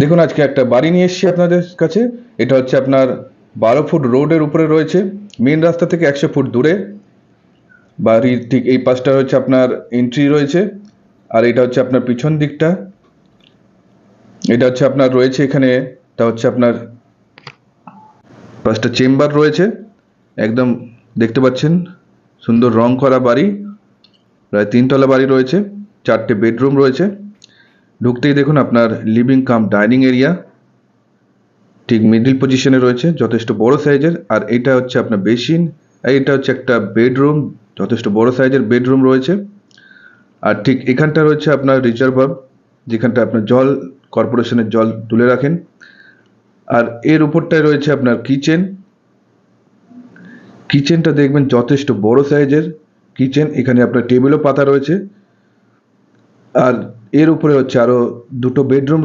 দেখুন আজকে একটা বাড়ি নিয়ে এসেছি আপনাদের কাছে। এটা হচ্ছে আপনার 12 ফুট রোডের উপরে রয়েছে, মেন রাস্তা থেকে 100 ফুট দূরে। বাড়ির ঠিক এই পাশটা হচ্ছে আপনার এন্ট্রি রয়েছে, আর এটা হচ্ছে আপনার পিছন দিকটা। এটা হচ্ছে আপনার রয়েছে এখানে, এটা হচ্ছে আপনার পাঁচটা চেম্বার রয়েছে, একদম দেখতে পাচ্ছেন সুন্দর রং করা বাড়ি। প্রায় 3 তলা বাড়ি রয়েছে, 4টে বেডরুম রয়েছে। ঢুকতেই দেখুন আপনার লিভিং কাম ডাইনিং এরিয়া ঠিক মিডল পজিশনে রয়েছে, যথেষ্ট বড় সাইজের। আর এটা হচ্ছে আপনার বেসিন, আর এটা হচ্ছে একটা বেডরুম, যথেষ্ট বড় সাইজের বেডরুম রয়েছে। আর ঠিক এখানটা রয়েছে আপনার রিজার্ভার, যেখানটা আপনার জল, কর্পোরেশনের জল তুলে রাখেন। আর এর উপরটায় রয়েছে আপনার কিচেন। কিচেনটা দেখবেন যথেষ্ট বড় সাইজের কিচেন, এখানে আপনার টেবিলও পাতা রয়েছে। আর এর উপরে হচ্ছে আরো 2টো বেডরুম রয়েছে।